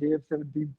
JF-17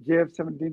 JF-17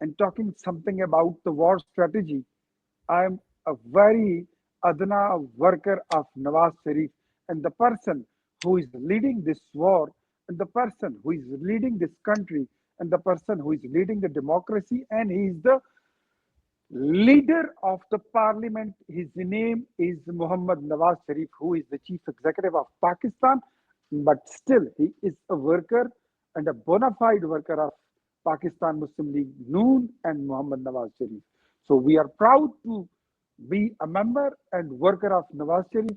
and talking something about the war strategy, I am a very adna worker of Nawaz Sharif, and the person who is leading this war, and the person who is leading this country, and the person who is leading the democracy, and he is the leader of the parliament. His name is Muhammad Nawaz Sharif, who is the chief executive of Pakistan, but still he is a worker and a bona fide worker of Pakistan Muslim League Noon and Muhammad Nawaz Sharif. So we are proud to be a member and worker of Nawaz Sharif,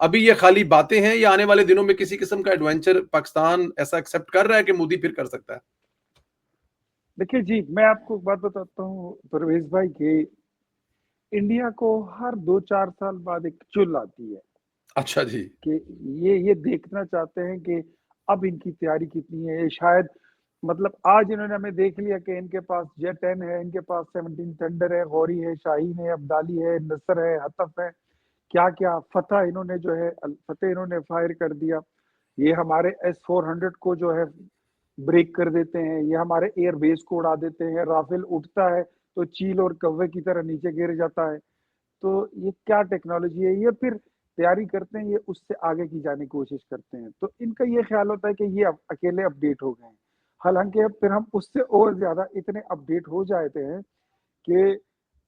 ابھی یہ خالی باتیں ہیں یا آنے والے دنوں میں کسی قسم کا ایڈونچر پاکستان ایسا ایکسپٹ کر رہا ہے کہ مودی پھر کر سکتا ہے؟ دیکھیے جی، میں آپ کو ایک بات بتاتا ہوں پرویز بھائی کہ انڈیا کو ہر 2-4 سال بعد ایک چل آتی ہے اچھا جی. کہ یہ دیکھنا چاہتے ہیں کہ اب ان کی تیاری کتنی ہے. شاید مطلب آج انہوں نے ہمیں دیکھ لیا کہ ان کے پاس جیٹ 10 ہے، ان کے پاس 17 تھنڈر ہے، غوری ہے، شاہین ہے، ابدالی ہے، نصر ہے، حطف ہے، کیا کیا فتح انہوں نے جو ہے فتح انہوں نے فائر کر دیا. یہ ہمارے S-400 کو جو ہے بریک کر دیتے ہیں، یہ ہمارے ایئر بیس کو اڑا دیتے ہیں. رافیل اٹھتا ہے تو چیل اور کوے کی طرح نیچے گر جاتا ہے. تو یہ کیا ٹیکنالوجی ہے؟ یہ پھر تیاری کرتے ہیں، یہ اس سے آگے کی جانے کی کوشش کرتے ہیں. تو ان کا یہ خیال ہوتا ہے کہ یہ اکیلے اپڈیٹ ہو گئے ہیں، حالانکہ پھر ہم اس سے اور زیادہ اتنے اپڈیٹ ہو جاتے ہیں کہ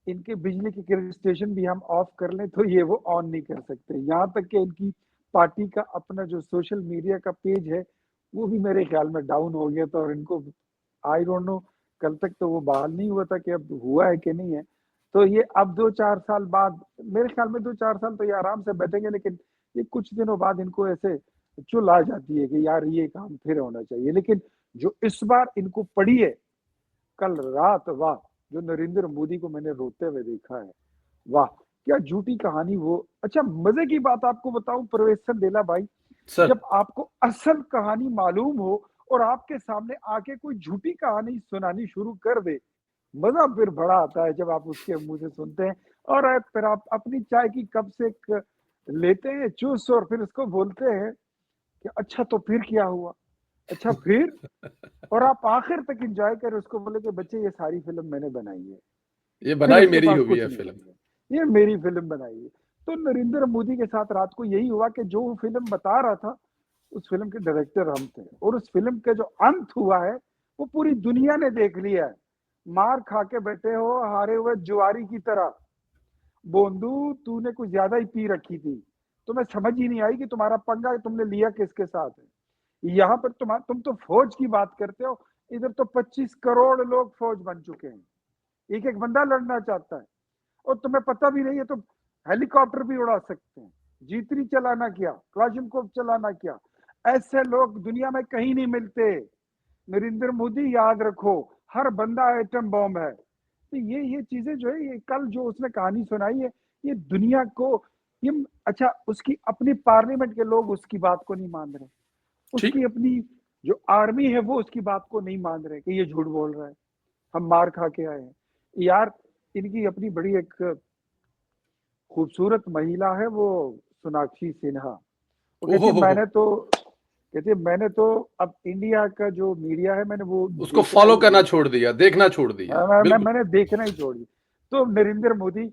ان کے بجلی کے اسٹیشن بھی ہم آف کر لیں تو یہ وہ آن نہیں کر سکتے. یہاں تک کہ ان کی پارٹی کا اپنا جو سوشل میڈیا کا پیج ہے وہ بھی میرے خیال میں ڈاؤن ہو گیا تھا، اور ان کو آئی ڈونٹ نو کل تک تو وہ بحال نہیں ہوا تھا کہ اب ہوا ہے کہ نہیں ہے. تو یہ اب 2-4 سال بعد میرے خیال میں 2-4 سال تو یہ آرام سے بیٹھیں گے، لیکن یہ کچھ دنوں بعد ان کو ایسے چل آ جاتی ہے کہ یار یہ کام پھر ہونا چاہیے. لیکن جو اس بار ان کو پڑی ہے کل رات، واہ، جو نریندر مودی کو میں نے روتے ہوئے دیکھا ہے، واہ کیا جھوٹی کہانی وہ. اچھا مزے کی بات آپ کو بتاؤں پرویز سندیلا بھائی، سر جب آپ کو اصل کہانی معلوم ہو اور آپ کے سامنے آ کے کوئی جھوٹی کہانی سنانی شروع کر دے، مزہ پھر بڑا آتا ہے جب آپ اس کے منہ سے سنتے ہیں. اور پھر آپ اپنی چائے کی کپ سے لیتے ہیں چوس اور پھر اس کو بولتے ہیں کہ اچھا تو پھر کیا ہوا، اچھا پھر. اور آپ آخر تک انجوائے کریں اس کو، بولے کہ بچے یہ ساری فلم میں نے بنائی ہے، یہ پھر بنائی اس کے میری پاس ہوئی کچھ ہے نہیں فلم. ہے، یہ میری فلم بنائی ہے. تو نریندر مودی کے ساتھ رات کو یہی ہوا کہ جو فلم بتا رہا تھا اس فلم کے ڈائریکٹر ہم تھے، اور اس فلم کا جو انت ہوا ہے وہ پوری دنیا نے دیکھ لیا ہے. مار کھا کے بیٹھے ہو ہارے ہوئے جواری کی طرح. بوندو تو نے کچھ زیادہ ہی پی رکھی تھی، تمہیں سمجھ ہی نہیں آئی کہ تمہارا پنگا تم نے لیا کس کے ساتھ ہے. یہاں پر تم تو فوج کی بات کرتے ہو، ادھر تو 25 کروڑ لوگ فوج بن چکے ہیں، ایک ایک بندہ لڑنا چاہتا ہے، اور تمہیں پتہ بھی نہیں ہے. تو ہیلی کاپٹر بھی اڑا سکتے ہیں، جی3 چلانا کیا، کلاشنکوف چلانا کیا. ایسے لوگ دنیا میں کہیں نہیں ملتے. نریندر مودی یاد رکھو ہر بندہ ایٹم بم ہے. تو یہ چیزیں جو ہے، یہ کل جو اس نے کہانی سنائی ہے یہ دنیا کو یہ اچھا اس کی اپنی پارلیمنٹ کے لوگ اس کی بات کو نہیں مان رہے، اس ٹھیک. کی اپنی جو آرمی ہے وہ اس کی بات کو نہیں مان رہے کہ یہ جھوٹ بول رہا ہے، ہم مار کھا کے آئے ہیں. یار ان کی اپنی بڑی ایک خوبصورت مہیلا ہے وہ سوناکشی سنہا، وہ او کہتی ہو. میں نے تو اب انڈیا کا جو میڈیا ہے میں نے وہ اس کو دیکھنا فالو ہی کرنا چھوڑ چھوڑ دیا، دیکھنا چھوڑ دیا. بالکل. میں نے دیکھنا ہی چھوڑ دی. تو نریندر مودی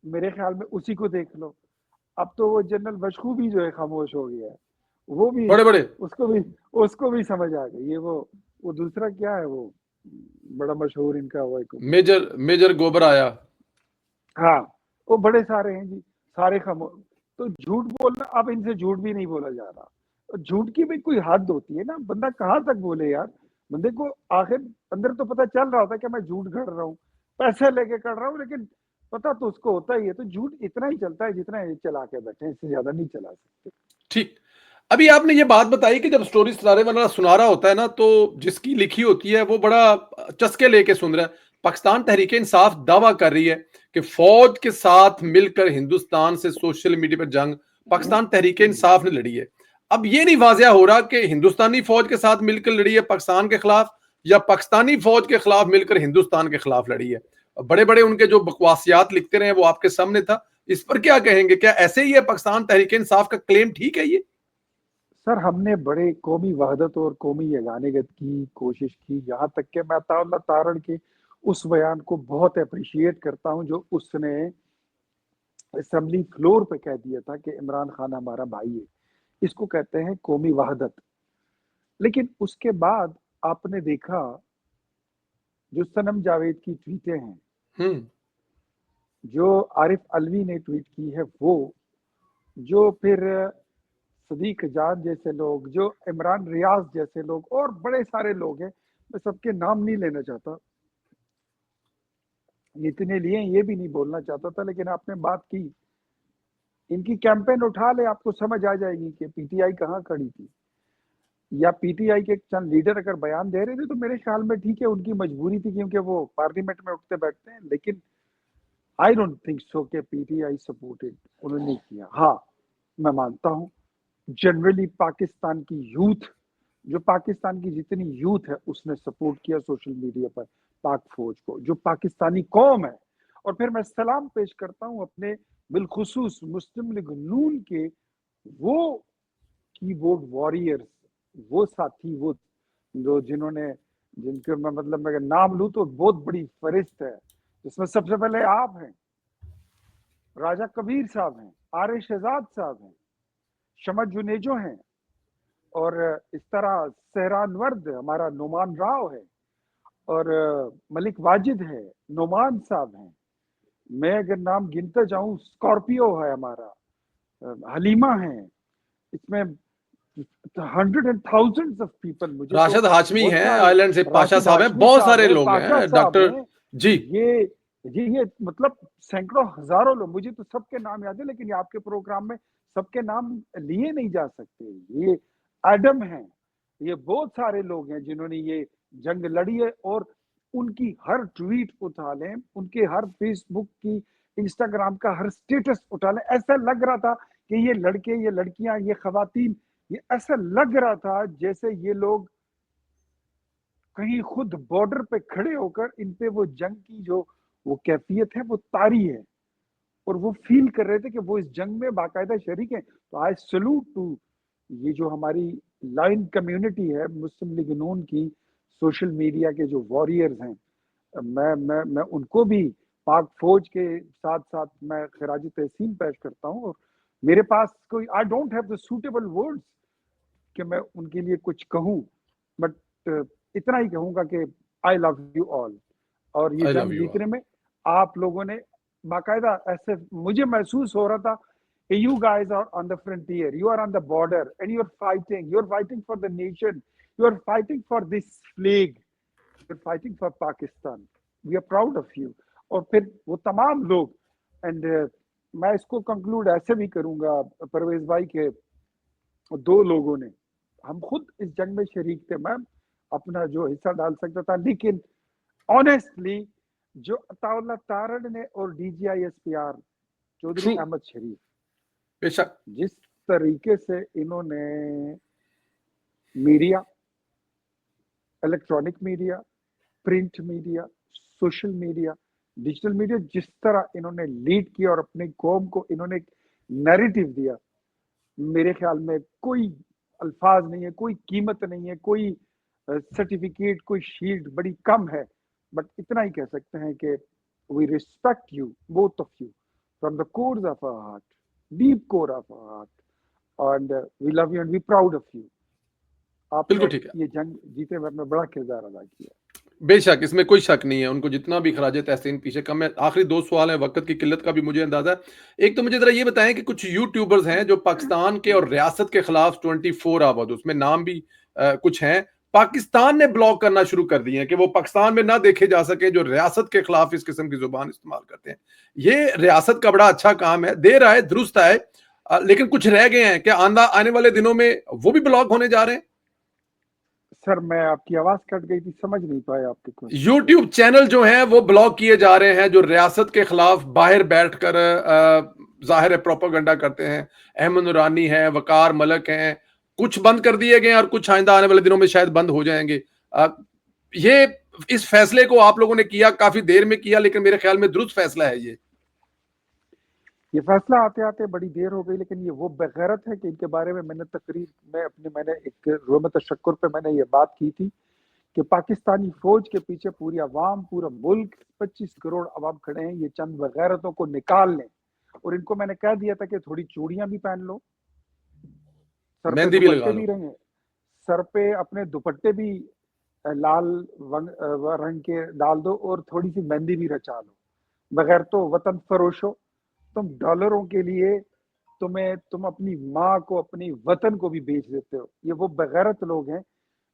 میرے خیال میں اسی کو دیکھ لو. اب تو وہ جنرل مشکو بھی جو ہے خاموش ہو گیا ہے، وہ بھی بڑے بڑے اس کو بھی سمجھ آ گئی. یہ وہ دوسرا کیا ہے وہ بڑا مشہور ان کا وہ میجر گوبر آیا. ہاں وہ بڑے سارے ہیں جی، سارے خاموش. تو جھوٹ بولنا اب ان سے جھوٹ بھی نہیں بولا جا رہا. جھوٹ کی بھی کوئی حد ہوتی ہے نا، بندہ کہاں تک بولے یار. بندے کو آخر اندر تو پتہ چل رہا ہوتا ہے کہ میں جھوٹ گھڑ رہا ہوں، پیسے لے کے کر رہا ہوں، لیکن پتہ تو اس کو ہوتا ہی ہے. تو جھوٹ اتنا ہی چلتا ہے جتنا یہ چلا کے بیٹھے ہیں، اس سے زیادہ نہیں چلا سکتے. ٹھیک. ابھی آپ نے یہ بات بتائی کہ جب سٹوری سنا رہا ہوتا ہے نا تو جس کی لکھی ہوتی ہے وہ بڑا چسکے لے کے سن رہا ہے. پاکستان تحریک انصاف دعویٰ کر رہی ہے کہ فوج کے ساتھ مل کر ہندوستان سے سوشل میڈیا پر جنگ پاکستان تحریک انصاف نے لڑی ہے. اب یہ نہیں واضح ہو رہا کہ ہندوستانی فوج کے ساتھ مل کر لڑی ہے پاکستان کے خلاف یا پاکستانی فوج کے خلاف مل کر ہندوستان کے خلاف لڑی ہے. بڑے بڑے ان کے جو بکواسیات لکھتے رہے وہ آپ کے سامنے تھا. اس پر کیا کہیں گے؟ کیا ایسے ہی ہے پاکستان تحریک انصاف کا کلیم ٹھیک ہے یہ؟ سر ہم نے بڑے قومی وحدت اور قومی یگانگت کی کوشش کی، یہاں تک کہ میں عطا اللہ تارڑ کے اس بیان کو بہت اپریشیٹ کرتا ہوں جو اس نے اسمبلی فلور پہ کہہ دیا تھا کہ عمران خان ہمارا بھائی ہے. اس کو کہتے ہیں قومی وحدت. لیکن اس کے بعد آپ نے دیکھا جو صنم جاوید کی ٹویٹیں ہیں، ہوں. جو عارف علوی نے ٹویٹ کی ہے، وہ جو پھر صدیق جان جیسے لوگ، جو عمران ریاض جیسے لوگ اور بڑے سارے لوگ ہیں، میں سب کے نام نہیں لینا چاہتا، اتنے لیے یہ بھی نہیں بولنا چاہتا تھا. لیکن آپ نے بات کی ان کی کیمپین اٹھا لے, آپ کو سمجھ آ جائے گی کہ پی ٹی آئی کہاں کھڑی تھی. یا پی ٹی آئی کے چند لیڈر اگر بیان دے رہے تھے تو میرے خیال میں ٹھیک ہے, ان کی مجبوری تھی کیونکہ وہ پارلیمنٹ میں اٹھتے بیٹھتے ہیں, لیکن آئی ڈونٹ تھنک سو کہ پی ٹی آئی سپورٹڈ, انہوں نے کیا. ہاں میں مانتا ہوں جنرلی پاکستان کی یوتھ, جو پاکستان کی جتنی یوتھ ہے اس نے سپورٹ کیا سوشل میڈیا پر پاک فوج کو, جو پاکستانی قوم ہے. اور پھر میں سلام پیش کرتا ہوں اپنے بالخصوص مسلم لیگ نون کے وہ کی بورڈ واریئرز, وہ ساتھی, وہ جو جنہوں نے, جن کے میں مطلب میں اگر نام لوں تو بہت بڑی فہرست ہے, جس میں سب سے پہلے آپ ہیں, راجہ کبیر صاحب ہیں, آر شہزاد صاحب ہیں, شمع جنیجو ہیں, اور اس طرح سہران ورد ہمارا نعمان راؤ ہے, اور ملک واجد ہے, نعمان صاحب ہیں, میں اگر نام گنتا جاؤں اسکارپیو ہے ہمارا, حلیمہ ہیں, اس میں hundred and thousand of people, مجھے تو راشد ہاشمی بہت ہیں سارے, آئرلینڈ سے, پاشا راشد صاحب ہیں, ہاشمی بہت صاحب سارے ہیں, لوگ پاشا ہیں صاحب ڈاکٹر. ہیں, جی یہ مطلب سینکڑوں ہزاروں لوگ, مجھے تو سب کے نام یاد ہے لیکن آپ کے پروگرام میں سب کے نام لیے نہیں جا سکتے. یہ ایڈم ہیں, یہ بہت سارے لوگ ہیں جنہوں نے یہ جنگ لڑی ہے, اور ان کی ہر ٹویٹ اٹھا لیں, ان کے ہر فیس بک کی, انسٹاگرام کا ہر سٹیٹس اٹھا لیں, ایسا لگ رہا تھا کہ یہ لڑکے, یہ لڑکیاں, یہ خواتین, یہ ایسا لگ رہا تھا جیسے یہ لوگ کہیں خود بارڈر پہ کھڑے ہو کر ان پہ وہ جنگ کی جو وہ کیفیت ہے وہ طاری ہے, اور وہ فیل کر رہے تھے کہ وہ اس جنگ میں باقاعدہ شریک ہیں. تو آئی سلوٹ ٹو یہ جو ہماری لائن کمیونٹی ہے مسلم لیگ نون کی, سوشل میڈیا کے جو واریئرز ہیں, میں ان کو بھی پاک فوج کے ساتھ ساتھ میں خراج تحسین پیش کرتا ہوں. اور میرے پاس کوئی I don't have the suitable words کہ میں ان کے لیے کچھ کہوں, بٹ اتنا ہی کہوں گا کہ آئی لو یو آل. اور یہ آئی لو جنگ یو. جیتنے میں آپ لوگوں نے باقاعدہ, ایسے مجھے محسوس ہو رہا تھا کہ you guys are on the frontier, you are on the border and you're fighting for the nation, you are fighting for this flag, you're fighting for Pakistan, we are proud of you. اور پھر وہ تمام لوگ, and میں اس کو conclude ایسے بھی کروں گا پرویز بھائی کے, دو لوگوں نے, ہم خود اس جنگ میں شریک تھے, میں اپنا جو حصہ ڈال سکتا تھا, لیکن آنیسٹلی جو عطا اللہ تارڑ نے اور D G I S P R Chaudhry ٹرو, احمد شریف, بے شک. جس طریقے سے انہوں نے media, electronic media, print media, social media, digital media, جس طرح انہوں نے لیڈ کیا اور اپنی قوم کو انہوں نے ایک نیریٹو دیا, میرے خیال میں کوئی الفاظ نہیں ہے, کوئی قیمت نہیں ہے, کوئی سرٹیفکیٹ, کوئی شیلڈ بڑی کم ہے, بٹ اتنا ہی کہہ سکتے ہیں کہ we respect you, both of you, from the cores of our heart, deep core of our heart, and we love you and we proud of you. آپ نے بالکل ٹھیک ہے, یہ جنگ جیتے میں بڑا کردار ادا کیا. بے شک, اس میں کوئی شک نہیں ہے, ان کو جتنا بھی خراج تحسین پیچھے کم ہے. آخری دو سوال ہیں, وقت کی قلت کا بھی مجھے اندازہ ہے. ایک تو مجھے ذرا یہ بتائیں کہ کچھ یوٹیوبرز ہیں جو پاکستان کے اور ریاست کے خلاف 24 آور, اس میں نام بھی کچھ ہیں, پاکستان نے بلاک کرنا شروع کر دیے ہیں کہ وہ پاکستان میں نہ دیکھے جا سکیں, جو ریاست کے خلاف اس قسم کی زبان استعمال کرتے ہیں. یہ ریاست کا بڑا اچھا کام ہے, دیر آئے درست آئے, لیکن کچھ رہ گئے ہیں کہ آنے والے دنوں میں وہ بھی بلاک ہونے جا رہے ہیں. سر میں آپ کی آواز کٹ گئی تھی, سمجھ نہیں پایا آپ کے کوشچن. یوٹیوب چینل جو ہیں وہ بلاک کیے جا رہے ہیں, جو ریاست کے خلاف باہر بیٹھ کر ظاہر پروپیگنڈا کرتے ہیں. احمد نورانی ہیں, وقار ملک ہیں, کچھ بند کر دیے گئے ہیں اور کچھ آئندہ آنے والے دنوں میں شاید بند ہو جائیں گے. یہ اس فیصلے کو آپ لوگوں نے کیا, کافی دیر میں کیا, لیکن میرے خیال میں درست فیصلہ ہے. یہ فیصلہ آتے آتے بڑی دیر ہو گئی, لیکن یہ وہ بغیرت ہے کہ ان کے بارے میں میں نے تقریر میں نے ایک روم تشکر پہ میں نے یہ بات کی تھی کہ پاکستانی فوج کے پیچھے پوری عوام, پورا ملک, 25 کروڑ عوام کھڑے ہیں, یہ چند بغیرتوں کو نکال لیں. اور ان کو میں نے کہہ دیا تھا کہ تھوڑی چوڑیاں بھی پہن لو, سر پہ مہندی بھی لگا دوپٹے لو. بھی رہیں, سر پہ اپنے دوپٹے بھی لال رنگ کے ڈال دو, اور تھوڑی سی مہندی بھی رچا لو. بغیر تو وطن فروشو, تم ڈالروں کے لیے تم اپنی ماں کو, اپنی وطن کو بھی بیچ دیتے ہو. یہ وہ بغیرت لوگ ہیں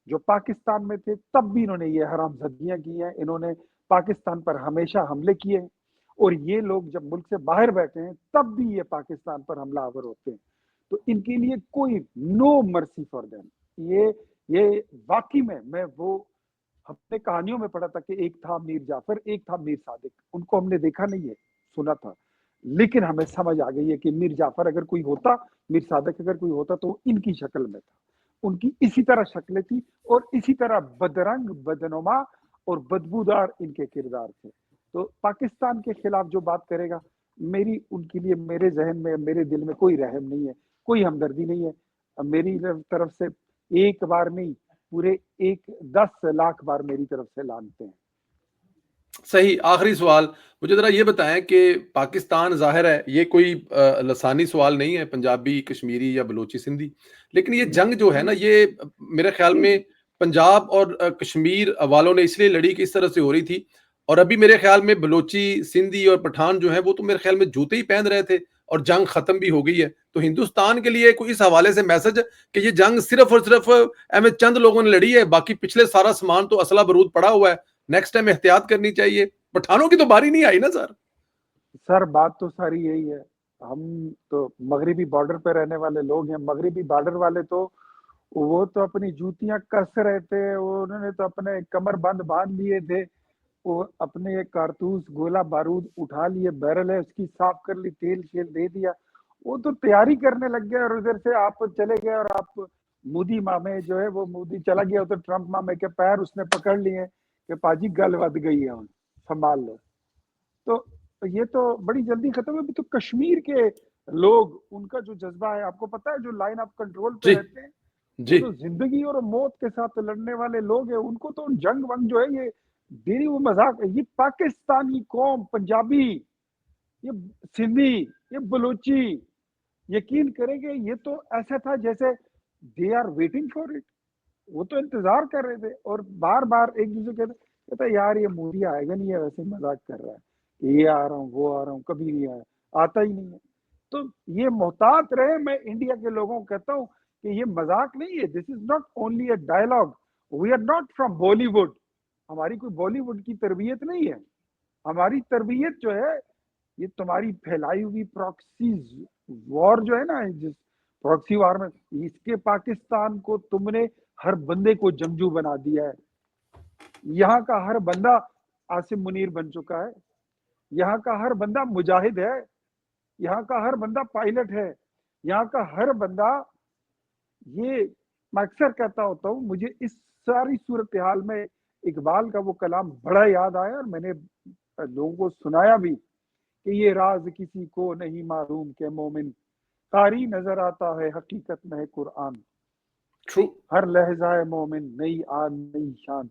جو پاکستان میں تھے تب بھی انہوں نے یہ حرام زدگیاں کی ہیں, انہوں نے پاکستان پر ہمیشہ حملے کیے ہیں, اور یہ لوگ جب ملک سے باہر بیٹھے ہیں تب بھی یہ پاکستان پر حملہ آور ہوتے ہیں. تو ان کے لیے کوئی نو مرسی فار دیم. یہ واقعی میں وہ اپنے کہانیوں میں پڑھا تھا کہ ایک تھا میر جعفر، ایک تھا میر صادق. ان کو ہم نے دیکھا نہیں ہے، سنا تھا، لیکن ہمیں سمجھ آ گئی ہے کہ میر جعفر اگر کوئی ہوتا، میر صادق اگر کوئی ہوتا تو ان کی شکل میں تھا. ان کی اسی طرح شکلیں تھی اور اسی طرح بدرنگ، بدنما اور بدبودار ان کے کردار تھے. تو پاکستان کے خلاف جو بات کرے گا، میری ان کے لیے میرے ذہن میں، میرے دل میں کوئی رحم نہیں ہے، کوئی ہمدردی نہیں ہے. میری طرف سے ایک بار نہیں، پورے 10 لاکھ بار میری طرف سے لانتے ہیں. صحیح. آخری سوال مجھے ذرا یہ بتائیں کہ پاکستان ظاہر ہے یہ کوئی لسانی سوال نہیں ہے، پنجابی، کشمیری یا بلوچی، سندھی، لیکن یہ جنگ جو ہے نا، یہ میرے خیال میں پنجاب اور کشمیر والوں نے اس لیے لڑی کہ اس طرح سے ہو رہی تھی، اور ابھی میرے خیال میں بلوچی، سندھی اور پٹھان جو ہیں وہ تو میرے خیال میں جوتے ہی پہن رہے تھے اور جنگ ختم بھی ہو گئی ہے. تو ہندوستان کے لیے کوئی اس حوالے سے میسج کہ یہ جنگ صرف اور صرف چند لوگوں نے لڑی ہے، باقی پچھلے سارا سامان تو اسلحہ بارود پڑا ہوا ہے، نیکسٹ ٹائم احتیاط کرنی چاہیے. پٹھانوں کی تو باری نہیں آئی نا سر. سر بات تو ساری یہی ہے. ہم تو مغربی بارڈر پہ رہنے والے لوگ ہیں. مغربی بارڈر والے تو وہ تو اپنی جوتیاں کس رہے تھے، انہوں نے تو اپنے کمر بند باندھ لیے تھے، وہ اپنے کارتوس، گولہ بارود اٹھا لیے، بیرل ہے اس کی صاف کر لی، تیل شیل دے دیا، وہ تو تیاری کرنے لگ گئے. اور ادھر سے آپ چلے گئے اور آپ مودی مامے جو ہے، وہ مودی چلا گیا تو ٹرمپ مامے کے پیر اس نے پکڑ لیے کہ پاجی گل ود گئی ہے، سنبھال لو. تو یہ تو بڑی جلدی ختم ہے. تو کشمیر کے لوگ، ان کا جو جذبہ ہے، آپ کو پتا ہے جو لائن آف کنٹرول پہ جی رہتے ہیں، وہ جی تو زندگی اور موت کے ساتھ لڑنے والے لوگ ہیں. ان کو تو جنگ ونگ جو ہے یہ دیری وہ مذاق ہے. یہ پاکستانی قوم، پنجابی، یہ سندھی، یہ بلوچی، یقین کریں گے یہ تو ایسا تھا جیسے they are waiting for it. وہ تو انتظار کر رہے تھے اور بار بار ایک دوسرے کہتے یار یہ مودی آئے گا نہیں ہے، ویسے مذاق کر رہا ہے، یہ آ رہا ہوں، وہ آ رہا ہوں، کبھی نہیں آیا، آتا ہی نہیں ہے. تو یہ محتاط رہے. میں انڈیا کے لوگوں کو کہتا ہوں کہ یہ مذاق نہیں ہے. This is not only a dialogue. We are not from Bollywood. ہماری کوئی بالی ووڈ کی تربیت نہیں ہے. ہماری تربیت جو ہے یہ تمہاری پھیلائی ہوئی پراکسیز وار جو ہے نا، جس پراکسی وار میں اس کے پاکستان کو تم نے ہر بندے کو جنگجو بنا دیا ہے. یہاں کا ہر بندہ عاصم منیر بن چکا ہے، یہاں کا ہر بندہ مجاہد ہے، یہاں کا ہر بندہ پائلٹ ہے، یہاں کا ہر بندہ. یہ میں اکثر کہتا ہوتا ہوں، مجھے اس ساری صورتحال میں اقبال کا وہ کلام بڑا یاد آیا اور میں نے لوگوں کو سنایا بھی کہ یہ راز کسی کو نہیں معلوم کہ مومن قاری نظر آتا ہے حقیقت میں ہے قرآن. ٹرو. ہر لہجہ مومن نئی آن نئی شان،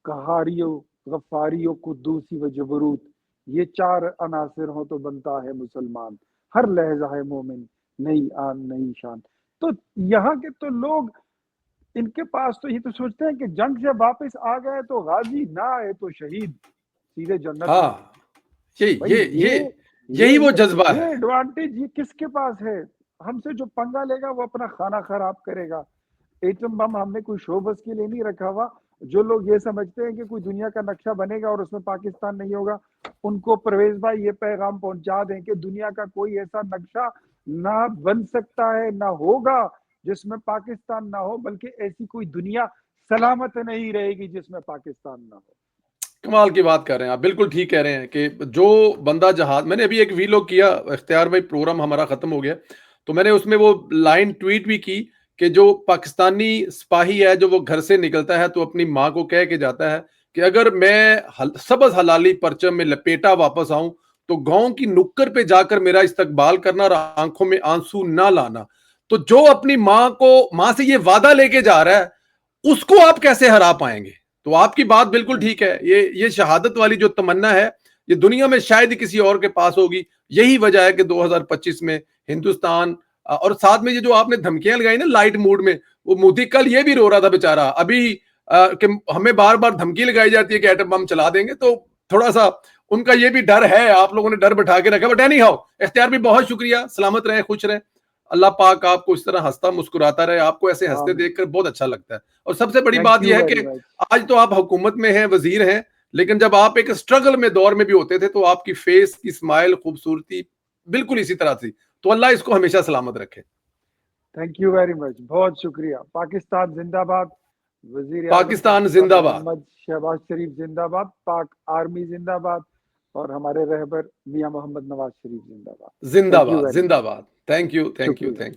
قہاریو، غفاریو، قدوسی و جبروت، یہ 4 عناصر ہو تو بنتا ہے مسلمان. ہر لہجہ مومن نئی آن نئی شان. تو یہاں کے تو لوگ، ان کے پاس تو یہ تو سوچتے ہیں کہ جنگ سے واپس آ گئے تو غازی، نہ آئے تو شہید، سیدھے جنت ہاں، میں. بھائی یہی وہ جذبہ یہ ہے. ایڈوانٹیج یہ کس کے پاس ہے؟ ہم سے جو پنگا لے گا وہ اپنا کھانا خراب کرے گا. ایٹم بم ہم نے کوئی شوبز کے لیے نہیں رکھا ہوا. جو لوگ یہ سمجھتے ہیں کہ کوئی دنیا کا نقشہ بنے گا اور اس میں پاکستان نہیں ہوگا، ان کو پرویز بھائی یہ پیغام پہنچا دیں کہ دنیا کا کوئی ایسا نقشہ نہ بن سکتا ہے، نہ ہوگا جس میں پاکستان نہ ہو، بلکہ ایسی کوئی دنیا سلامت نہیں رہے گی جس میں پاکستان نہ ہو. کمال کی بات کر رہے ہیں آپ، بالکل ٹھیک کہہ رہے ہیں کہ جو بندہ جہاد، میں نے ابھی ایک ویلوگ کیا، اختیار بھائی پروگرام ہمارا ختم ہو گیا تو میں نے اس میں وہ لائن ٹویٹ بھی کی کہ جو پاکستانی سپاہی ہے جو وہ گھر سے نکلتا ہے تو اپنی ماں کو کہہ کے جاتا ہے کہ اگر میں سبز حلالی پرچم میں لپیٹا واپس آؤں تو گاؤں کی نکر پہ جا کر میرا استقبال کرنا اور آنکھوں میں آنسو نہ لانا. تو جو اپنی ماں سے یہ وعدہ لے کے جا رہا ہے اس کو آپ کیسے ہرا پائیں گے؟ تو آپ کی بات بالکل ٹھیک ہے. یہ شہادت والی جو تمنا ہے یہ دنیا میں شاید کسی اور کے پاس ہوگی. یہی وجہ ہے کہ 2025 میں ہندوستان، اور ساتھ میں یہ جو آپ نے دھمکیاں لگائی نا لائٹ موڈ میں، وہ مودی کل یہ بھی رو رہا تھا بیچارہ ابھی کہ ہمیں بار بار دھمکی لگائی جاتی ہے کہ ایٹم بم چلا دیں گے، تو تھوڑا سا ان کا یہ بھی ڈر ہے. آپ لوگوں نے ڈر بٹھا کے رکھا. بٹ اینی ہاؤ، اختیار بھی بہت شکریہ. سلامت رہے، خوش رہے. اللہ پاک آپ کو اس طرح ہنستا مسکراتا رہے. آپ کو ایسے ہنستے آمین. دیکھ کر بہت اچھا لگتا ہے. اور سب سے بڑی تھینک بات یو یہ ہے ویری کہ مچ. آج تو آپ حکومت میں ہیں، وزیر ہیں، لیکن جب آپ ایک اسٹرگل میں دور میں بھی ہوتے تھے تو آپ کی فیس کی اسمائل خوبصورتی بالکل اسی طرح تھی. تو اللہ اس کو ہمیشہ سلامت رکھے. تھینک یو ویری مچ, بہت شکریہ. پاکستان زندہ باد, وزیر اعظم پاکستان زندہ باد, محمد شہباز شریف زندہ باد, پاک آرمی زندہ باد, اور ہمارے رہبر میاں محمد نواز شریف زندہ باد. زندہ باد, زندہ باد. تھینک یو, تھینک یو, شکریہ. Thank you.